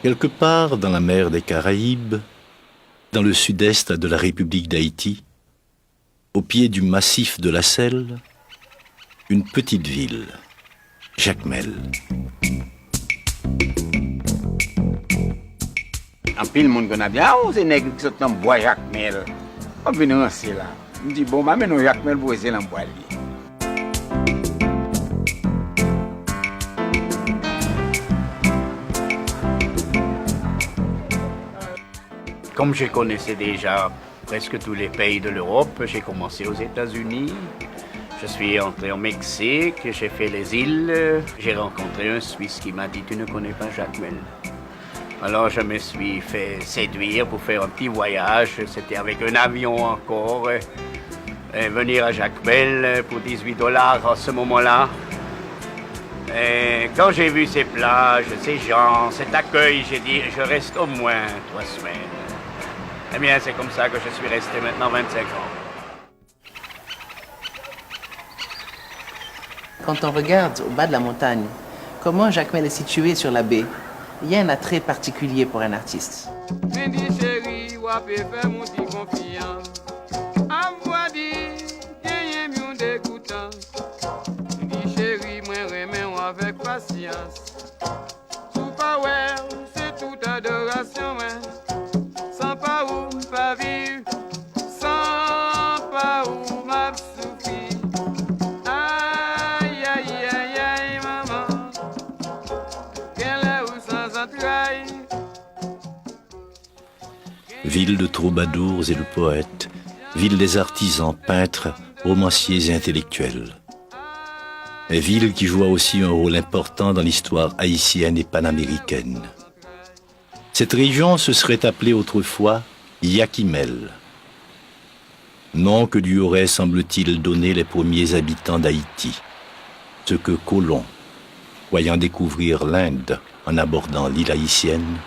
Quelque part dans la mer des Caraïbes, dans le sud-est de la République d'Haïti, au pied du massif de la Selle, une petite ville, Jacmel. En pile monde qu'on a dit ah c'est nègre qui sont dans bois Jacmel. On vient c'est là. Me dit bon maintenant Jacmel pour essayer dans bois li. Comme je connaissais déjà presque tous les pays de l'Europe, j'ai commencé aux États-Unis, je suis entré au Mexique, j'ai fait les îles, j'ai rencontré un Suisse qui m'a dit « Tu ne connais pas Jacmel ?» Alors je me suis fait séduire pour faire un petit voyage, c'était avec un avion encore, et venir à Jacmel pour $18 à ce moment-là. Et quand j'ai vu ces plages, ces gens, cet accueil, j'ai dit « Je reste au moins 3 semaines ». Eh bien, c'est comme ça que je suis resté maintenant 25 ans. Quand on regarde au bas de la montagne, comment Jacmel est situé sur la baie, il y a un attrait particulier pour un artiste. Ville de troubadours et de poètes, ville des artisans, peintres, romanciers et intellectuels. Mais ville qui joua aussi un rôle important dans l'histoire haïtienne et panaméricaine. Cette région se serait appelée autrefois Yakimel, nom que lui auraient, semble-t-il, donné les premiers habitants d'Haïti, ce que Colomb, voyant découvrir l'Inde en abordant l'île haïtienne,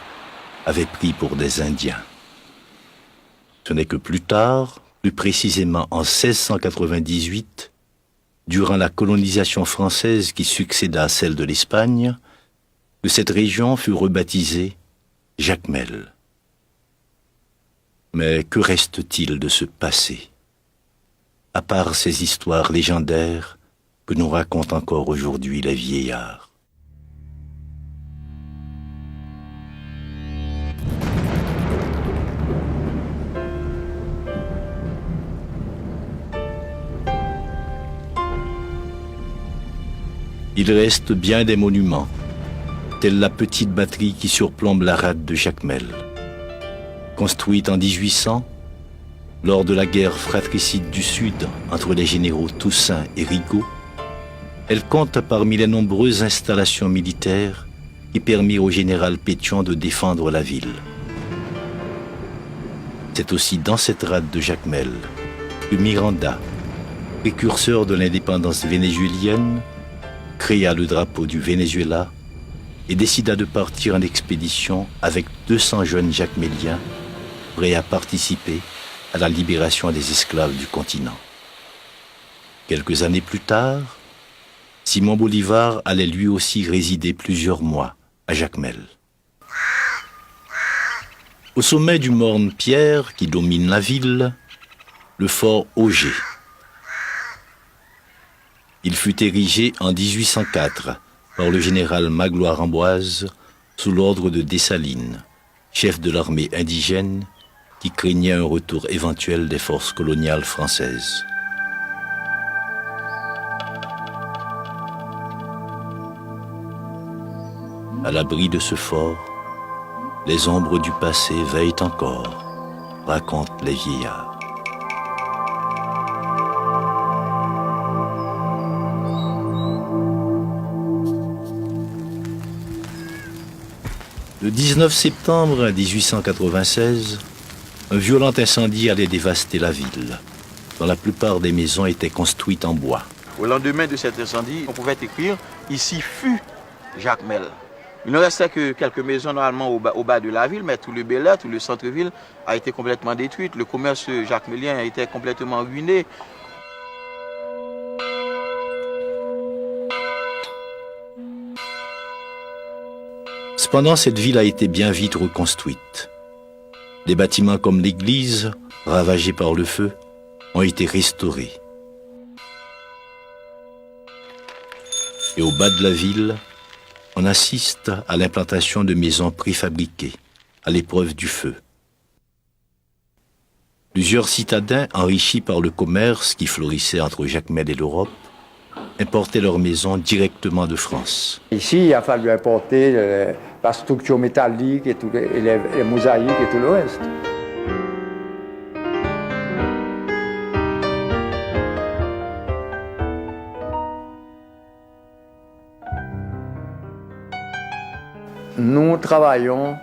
avait pris pour des Indiens. Ce n'est que plus tard, plus précisément en 1698, durant la colonisation française qui succéda à celle de l'Espagne, que cette région fut rebaptisée Jacmel. Mais que reste-t-il de ce passé, à part ces histoires légendaires que nous racontent encore aujourd'hui les vieillards? Il reste bien des monuments, telle la petite batterie qui surplombe la rade de Jacmel. Construite en 1800, lors de la guerre fratricide du Sud entre les généraux Toussaint et Rigaud, elle compte parmi les nombreuses installations militaires qui permirent au général Pétion de défendre la ville. C'est aussi dans cette rade de Jacmel que Miranda, précurseur de l'indépendance vénézuélienne, créa le drapeau du Venezuela et décida de partir en expédition avec 200 jeunes jacméliens prêts à participer à la libération des esclaves du continent. Quelques années plus tard, Simon Bolivar allait lui aussi résider plusieurs mois à Jacmel. Au sommet du morne Pierre qui domine la ville, le fort Auger. Il fut érigé en 1804 par le général Magloire-Amboise sous l'ordre de Dessalines, chef de l'armée indigène qui craignait un retour éventuel des forces coloniales françaises. À l'abri de ce fort, les ombres du passé veillent encore, racontent les vieillards. Le 19 septembre 1896, un violent incendie allait dévaster la ville, dont la plupart des maisons étaient construites en bois. Au lendemain de cet incendie, on pouvait écrire « Ici fut Jacmel ». Il ne restait que quelques maisons normalement au bas de la ville, mais tout le Bel Air, tout le centre-ville a été complètement détruit. Le commerce jacmelien a été complètement ruiné. Cependant, cette ville a été bien vite reconstruite. Des bâtiments comme l'église, ravagés par le feu, ont été restaurés. Et au bas de la ville, on assiste à l'implantation de maisons préfabriquées, à l'épreuve du feu. Plusieurs citadins, enrichis par le commerce qui florissait entre Jacmel et l'Europe, importaient leurs maisons directement de France. Ici, il a fallu importer la structure métallique et, les mosaïques et tout le reste. Nous travaillons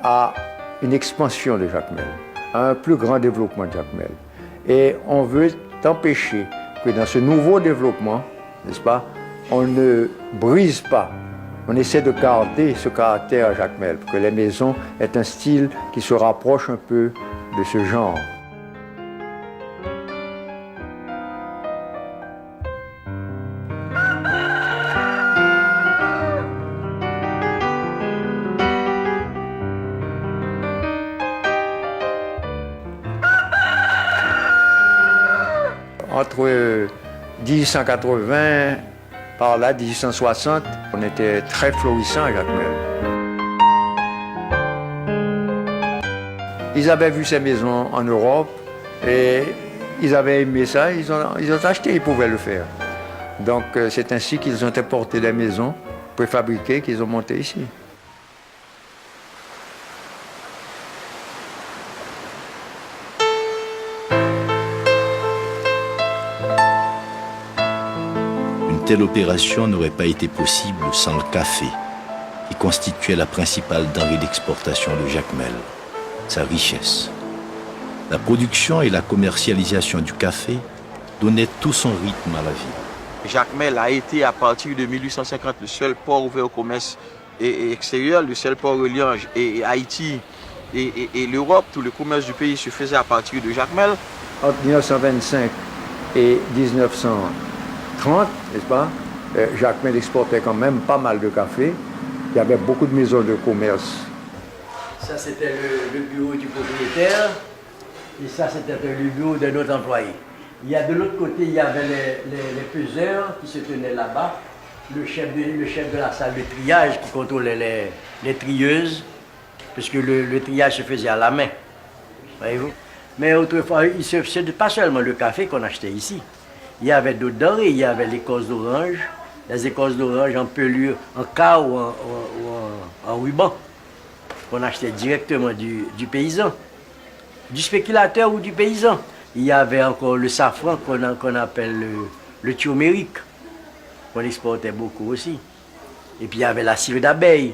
à une expansion de Jacmel, à un plus grand développement de Jacmel. Et on veut empêcher que dans ce nouveau développement, n'est-ce pas, on ne brise pas. On essaie de garder ce caractère à Jacmel, pour que les maisons aient un style qui se rapproche un peu de ce genre. Entre 1880, par là, 1860, on était très florissant à Jacmel. Ils avaient vu ces maisons en Europe et ils avaient aimé ça, ils ont acheté, ils pouvaient le faire. Donc c'est ainsi qu'ils ont importé des maisons préfabriquées qu'ils ont montées ici. Telle opération n'aurait pas été possible sans le café, qui constituait la principale denrée d'exportation de Jacmel, sa richesse. La production et la commercialisation du café donnaient tout son rythme à la ville. Jacmel a été à partir de 1850 le seul port ouvert au commerce extérieur, le seul port reliant et Haïti et l'Europe. Tout le commerce du pays se faisait à partir de Jacmel. Entre 1925 et 1930, n'est-ce pas, Jacmel exportait quand même pas mal de café. Il y avait beaucoup de maisons de commerce. Ça, c'était le bureau du propriétaire et ça, c'était le bureau de notre employé. Il y a de l'autre côté, il y avait les peseurs qui se tenaient là-bas, le chef de la salle de triage qui contrôlait les trieuses, puisque le triage se faisait à la main, voyez-vous. Mais autrefois, ce n'était pas seulement le café qu'on achetait ici. Il y avait d'autres denrées, il y avait l'écorce d'orange, les écorces d'orange en pelure, en cas ou en ruban, qu'on achetait directement du paysan, du spéculateur ou du paysan. Il y avait encore le safran qu'on appelle le turmérique, qu'on exportait beaucoup aussi. Et puis il y avait la cire d'abeille,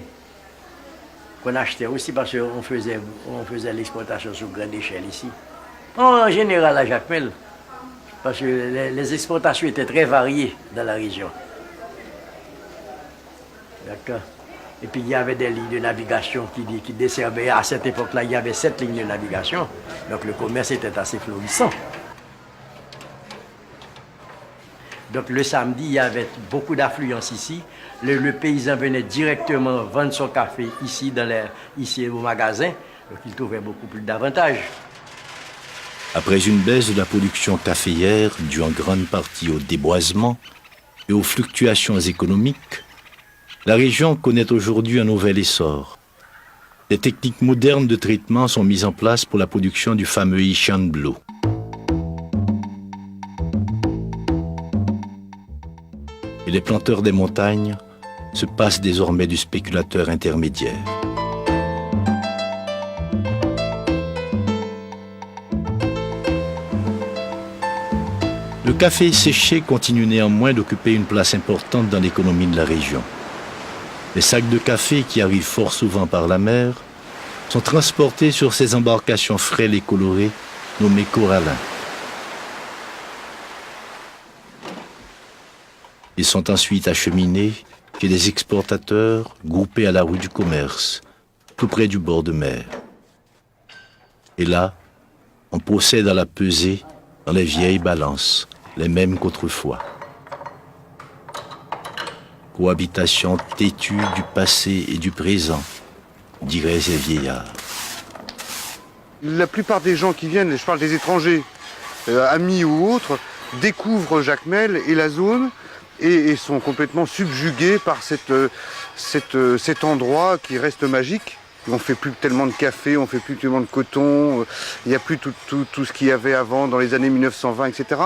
qu'on achetait aussi parce qu'on faisait l'exportation sur grande échelle ici. En général à Jacmel, parce que les exportations étaient très variées dans la région. D'accord. Et puis il y avait des lignes de navigation qui desservaient. À cette époque-là, il y avait 7 lignes de navigation. Donc le commerce était assez florissant. Donc le samedi, il y avait beaucoup d'affluence ici. Le paysan venait directement vendre son café ici au magasin. Donc il trouvait beaucoup plus d'avantages. Après une baisse de la production caféière due en grande partie au déboisement et aux fluctuations économiques, la région connaît aujourd'hui un nouvel essor. Des techniques modernes de traitement sont mises en place pour la production du fameux Ichanblo. Et les planteurs des montagnes se passent désormais du spéculateur intermédiaire. Le café séché continue néanmoins d'occuper une place importante dans l'économie de la région. Les sacs de café qui arrivent fort souvent par la mer sont transportés sur ces embarcations frêles et colorées nommées corallins. Ils sont ensuite acheminés chez des exportateurs groupés à la rue du commerce, tout près du bord de mer. Et là, on procède à la pesée dans les vieilles balances, les mêmes qu'autrefois. Cohabitation têtue du passé et du présent, diraient ces vieillards. La plupart des gens qui viennent, je parle des étrangers, amis ou autres, découvrent Jacmel et la zone et sont complètement subjugués par cet endroit qui reste magique. On ne fait plus tellement de café, on ne fait plus tellement de coton, il n'y a plus tout ce qu'il y avait avant dans les années 1920, etc.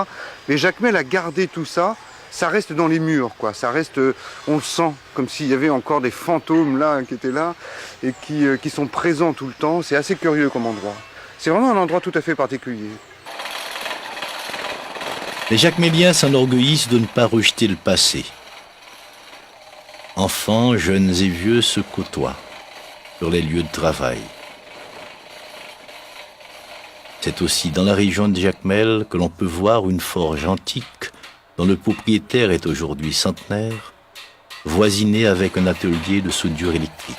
Mais Jacmel a gardé tout ça, ça reste dans les murs, quoi. Ça reste, on le sent, comme s'il y avait encore des fantômes là, qui étaient là et qui sont présents tout le temps. C'est assez curieux comme endroit. C'est vraiment un endroit tout à fait particulier. Les Jacméliens s'enorgueillissent de ne pas rejeter le passé. Enfants, jeunes et vieux se côtoient sur les lieux de travail. C'est aussi dans la région de Jacmel que l'on peut voir une forge antique dont le propriétaire est aujourd'hui centenaire, voisinée avec un atelier de soudure électrique.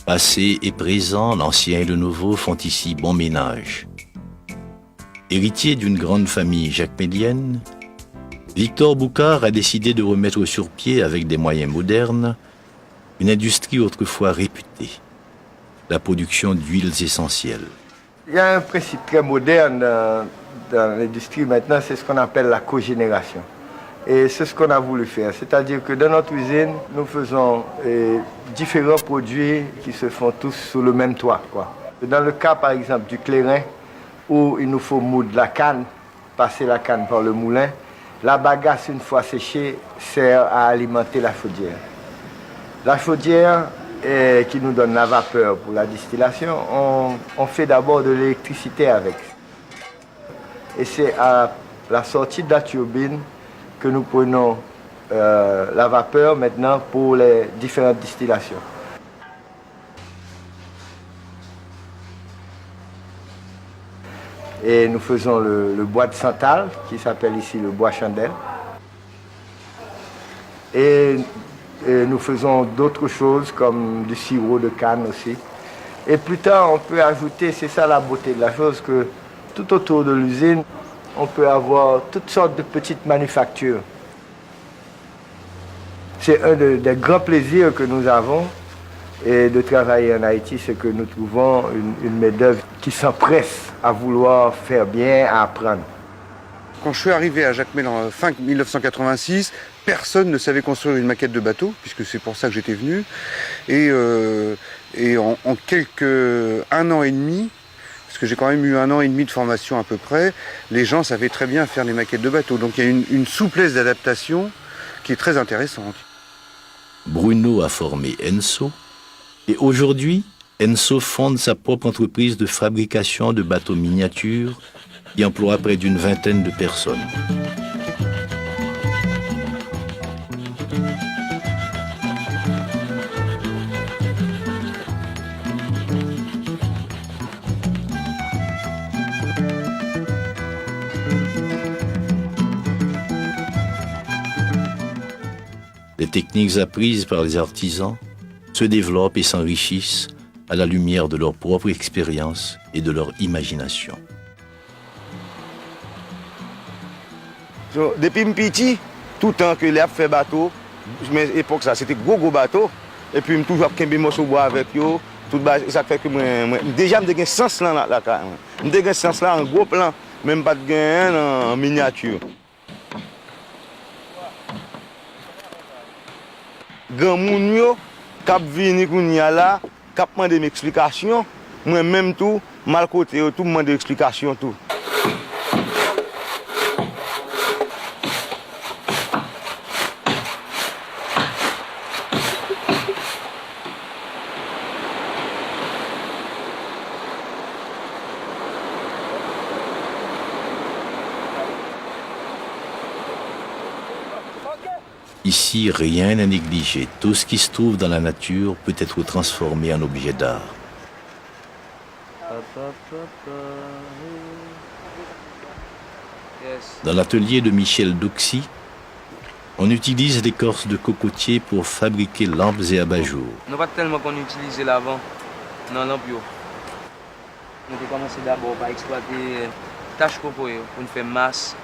Passé et présent, l'ancien et le nouveau font ici bon ménage. Héritier d'une grande famille jacmélienne, Victor Boucard a décidé de remettre sur pied, avec des moyens modernes, une industrie autrefois réputée, la production d'huiles essentielles. Il y a un principe très moderne dans l'industrie maintenant, c'est ce qu'on appelle la cogénération. Et c'est ce qu'on a voulu faire, c'est-à-dire que dans notre usine, nous faisons différents produits qui se font tous sous le même toit, quoi. Dans le cas, par exemple, du clairin, où il nous faut moudre la canne, passer la canne par le moulin, la bagasse, une fois séchée, sert à alimenter la chaudière. La chaudière, qui nous donne la vapeur pour la distillation, on fait d'abord de l'électricité avec. Et c'est à la sortie de la turbine que nous prenons la vapeur maintenant pour les différentes distillations. Et nous faisons le bois de santal, qui s'appelle ici le bois chandelle. Et nous faisons d'autres choses comme du sirop de canne aussi. Et plus tard, on peut ajouter, c'est ça la beauté de la chose, que tout autour de l'usine, on peut avoir toutes sortes de petites manufactures. C'est un des grands plaisirs que nous avons et de travailler en Haïti, c'est que nous trouvons une main-d'œuvre qui s'empresse à vouloir faire bien, à apprendre. Quand je suis arrivé à Jacmel en fin 1986, personne ne savait construire une maquette de bateau, puisque c'est pour ça que j'étais venu. Et en un an et demi, parce que j'ai quand même eu 1 an et demi de formation à peu près, les gens savaient très bien faire les maquettes de bateaux. Donc il y a une souplesse d'adaptation qui est très intéressante. Bruno a formé Enso, et aujourd'hui, Enso fonde sa propre entreprise de fabrication de bateaux miniatures qui emploie près d'une vingtaine de personnes. Les techniques apprises par les artisans se développent et s'enrichissent à la lumière de leur propre expérience et de leur imagination. Depuis petit, tout le temps que les a fait bateau, mais à l'époque ça c'était gros bateau, et puis toujours qu'un morceau bois avec eux, tout ça fait que moi déjà me sens là la me sens là en gros plan, même pas de gain en miniature. Grand moun yo k'ap vini kounya là, k'ap mande m'explication, moi même tout mal côté tout mande explication tout. Ici, rien n'est négligé. Tout ce qui se trouve dans la nature peut être transformé en objet d'art. Dans l'atelier de Michel Douxy, on utilise l'écorce de cocotier pour fabriquer lampes et abat-jours. Non, pas tellement qu'on utilisait l'avant. Non, lampe. Nous avons commencé d'abord par exploiter tâches pour nous faire masse,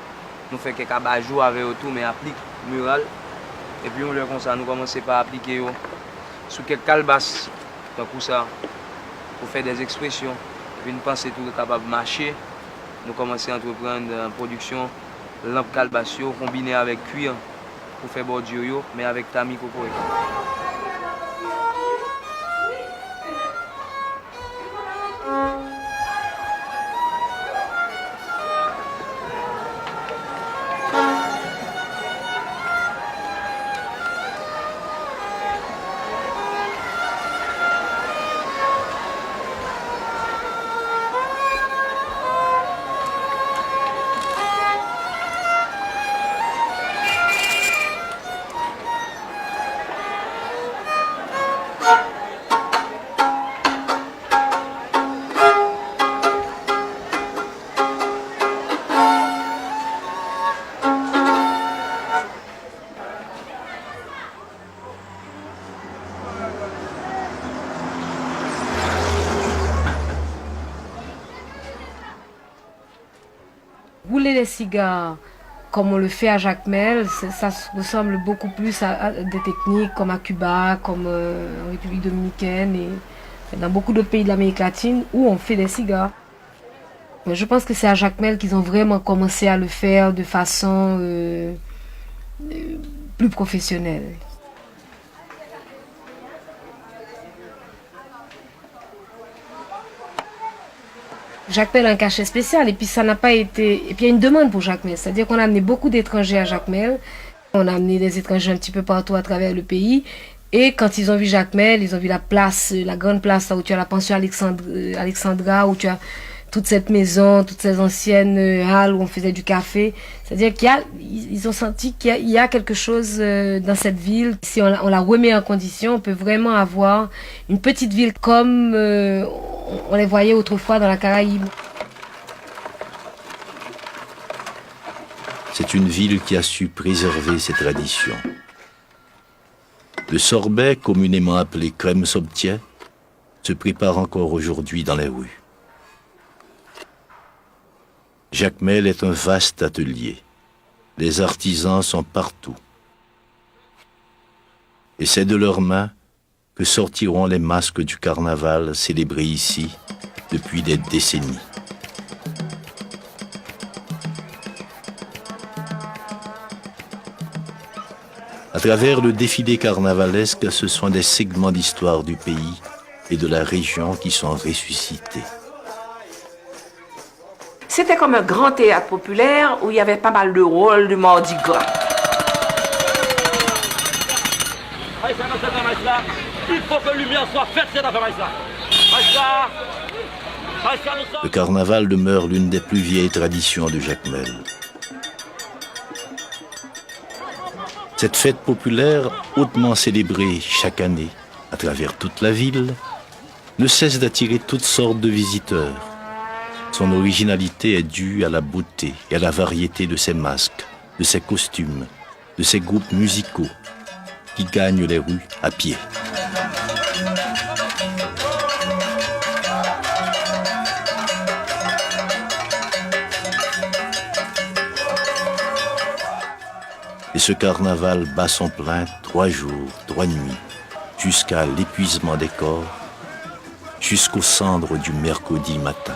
nous faire quelques abat-jours avec tout, mais applique mural. Et puis on leur comme ça, nous commençons par appliquer sur quelques calebasses, donc ça, pour faire des expressions. Et puis nous pensons tout capable de marcher. Nous commençons à entreprendre en production lampe calebasse combinée avec cuir pour faire bordure, mais avec tamis coco. Rouler les cigares comme on le fait à Jacmel, ça ressemble beaucoup plus à des techniques comme à Cuba, comme en République dominicaine et dans beaucoup d'autres pays de l'Amérique latine où on fait des cigares. Mais je pense que c'est à Jacmel qu'ils ont vraiment commencé à le faire de façon plus professionnelle. Jacmel a un cachet spécial et puis ça n'a pas été... Et puis il y a une demande pour Jacmel, c'est-à-dire qu'on a amené beaucoup d'étrangers à Jacmel. On a amené des étrangers un petit peu partout à travers le pays. Et quand ils ont vu Jacmel, ils ont vu la place, la grande place là où tu as la pension Alexandra, où tu as toute cette maison, toutes ces anciennes halles où on faisait du café. C'est-à-dire qu'ils ont senti qu'il y a quelque chose dans cette ville. Si on la remet en condition, on peut vraiment avoir une petite ville comme on les voyait autrefois dans la Caraïbe. C'est une ville qui a su préserver ses traditions. Le sorbet, communément appelé crème sobtier, se prépare encore aujourd'hui dans les rues. Jacmel est un vaste atelier. Les artisans sont partout. Et c'est de leurs mains que sortiront les masques du carnaval célébrés ici depuis des décennies. À travers le défilé carnavalesque, ce sont des segments d'histoire du pays et de la région qui sont ressuscités. C'était comme un grand théâtre populaire où il y avait pas mal de rôles du Mardi Gras. Il faut que lumière soit faite, cette affaire-là. Le carnaval demeure l'une des plus vieilles traditions de Jacmel. Cette fête populaire, hautement célébrée chaque année à travers toute la ville, ne cesse d'attirer toutes sortes de visiteurs. Son originalité est due à la beauté et à la variété de ses masques, de ses costumes, de ses groupes musicaux qui gagnent les rues à pied. Et ce carnaval bat son plein 3 jours, 3 nuits, jusqu'à l'épuisement des corps, jusqu'aux cendres du mercredi matin.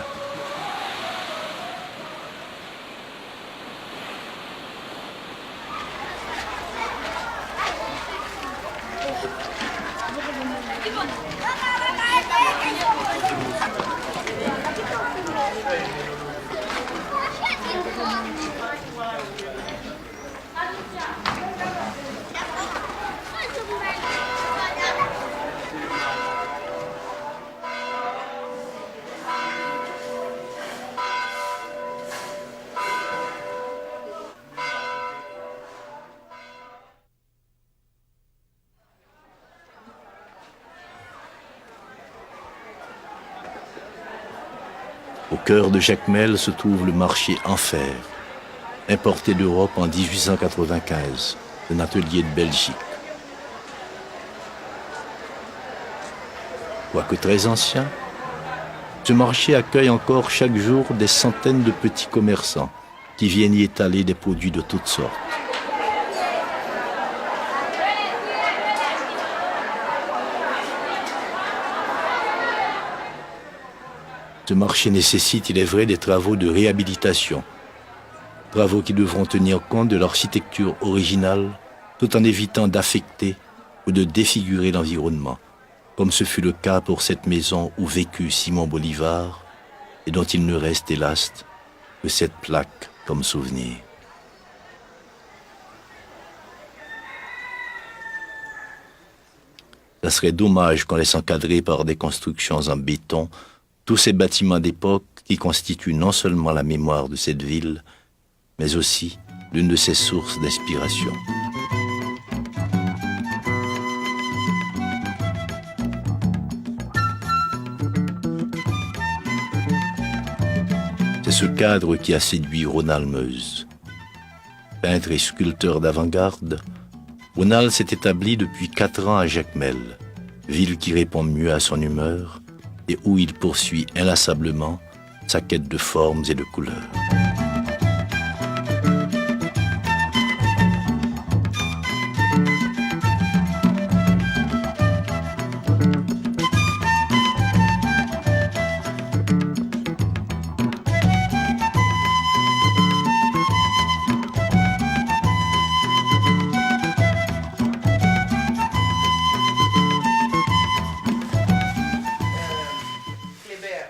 Au cœur de Jacmel se trouve le marché Enfer, importé d'Europe en 1895, un atelier de Belgique. Quoique très ancien, Ce marché accueille encore chaque jour des centaines de petits commerçants qui viennent y étaler des produits de toutes sortes. Ce marché nécessite, il est vrai, des travaux de réhabilitation, travaux qui devront tenir compte de l'architecture originale tout en évitant d'affecter ou de défigurer l'environnement, comme ce fut le cas pour cette maison où vécut Simon Bolivar et dont il ne reste hélas que cette plaque comme souvenir. Ça serait dommage qu'on laisse encadrer par des constructions en béton tous ces bâtiments d'époque qui constituent non seulement la mémoire de cette ville, mais aussi l'une de ses sources d'inspiration. C'est ce cadre qui a séduit Ronald Meuse. Peintre et sculpteur d'avant-garde, Ronald s'est établi depuis 4 ans à Jacmel, ville qui répond mieux à son humeur et où il poursuit inlassablement sa quête de formes et de couleurs.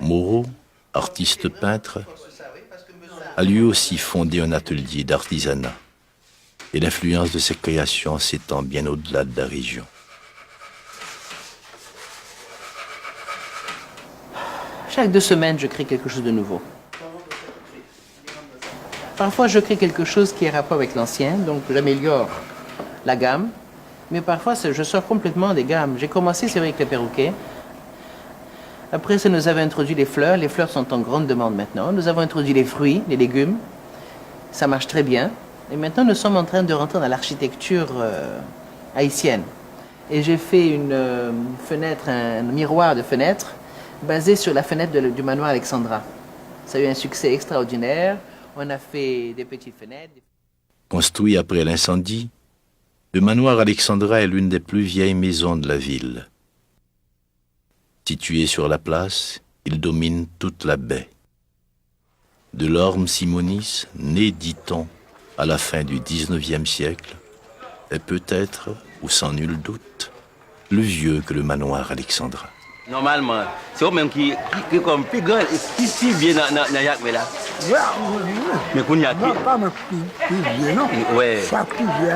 Moreau, artiste peintre, a lui aussi fondé un atelier d'artisanat et l'influence de ses créations s'étend bien au-delà de la région. Chaque 2 semaines, je crée quelque chose de nouveau. Parfois, je crée quelque chose qui est rapport avec l'ancien, donc j'améliore la gamme. Mais parfois, je sors complètement des gammes. J'ai commencé, c'est vrai, avec les perroquets. Après ça, nous avons introduit les fleurs. Les fleurs sont en grande demande maintenant. Nous avons introduit les fruits, les légumes. Ça marche très bien. Et maintenant, nous sommes en train de rentrer dans l'architecture haïtienne. Et j'ai fait une fenêtre, un miroir de fenêtre, basé sur la fenêtre du manoir Alexandra. Ça a eu un succès extraordinaire. On a fait des petites fenêtres. Construit après l'incendie, le manoir Alexandra est l'une des plus vieilles maisons de la ville. Situé sur la place, il domine toute la baie. Delorme Simonis, né, dit-on, à la fin du XIXe siècle, est peut-être, ou sans nul doute, plus vieux que le manoir Alexandra. Normalement, c'est eux-mêmes qui comme plus grand, qui vient dans Jacmel là. Mais qu'on y a qui? Pas me plus vieux, non. Ouais. Ça plus vieux.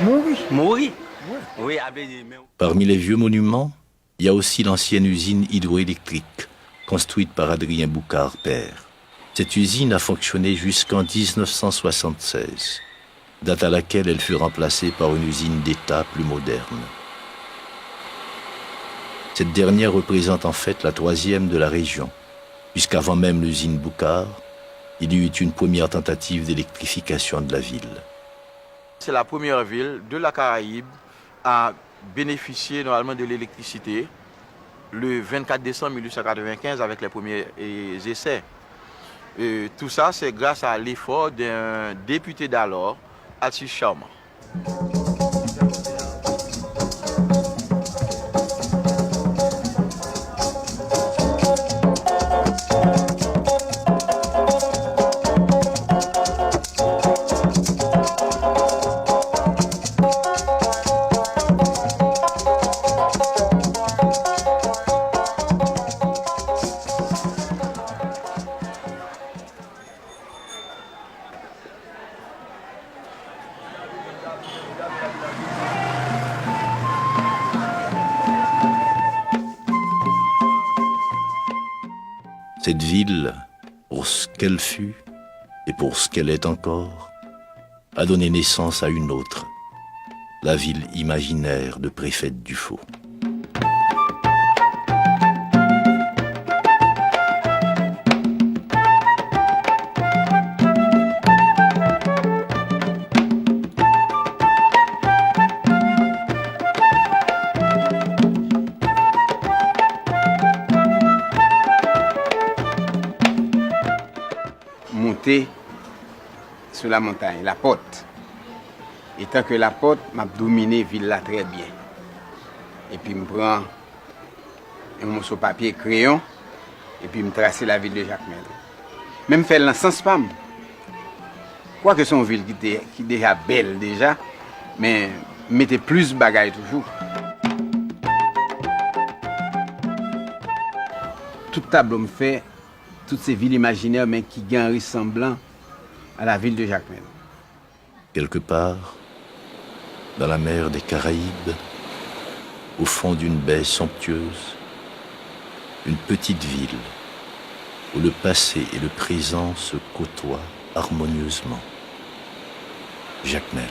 Mourir. Mourir. Oui, Parmi les vieux monuments, il y a aussi l'ancienne usine hydroélectrique, construite par Adrien Boucard père. Cette usine a fonctionné jusqu'en 1976, date à laquelle elle fut remplacée par une usine d'État plus moderne. Cette dernière représente en fait la 3e de la région, puisqu'avant même l'usine Boucard, il y eut une première tentative d'électrification de la ville. C'est la première ville de la Caraïbe à bénéficier normalement de l'électricité le 24 décembre 1895 avec les premiers essais. Et tout ça, c'est grâce à l'effort d'un député d'alors, Alcis Charmant. Cette ville, pour ce qu'elle fut et pour ce qu'elle est encore, a donné naissance à une autre, la ville imaginaire de Préfète Dufaux. monter sur la montagne, la porte. Et tant que la porte m'a dominé la ville là très bien. Et puis je prends un morceau de papier, crayon, et puis je trace la ville de Jacmel. Même faire dans le sens pas. Quoique c'est une ville qui est déjà belle déjà, mais mettez plus de bagailles toujours. Tout tableau me fait toutes ces villes imaginaires mais qui ont un ressemblant à la ville de Jacmel. Quelque part, dans la mer des Caraïbes, au fond d'une baie somptueuse, une petite ville où le passé et le présent se côtoient harmonieusement. Jacmel.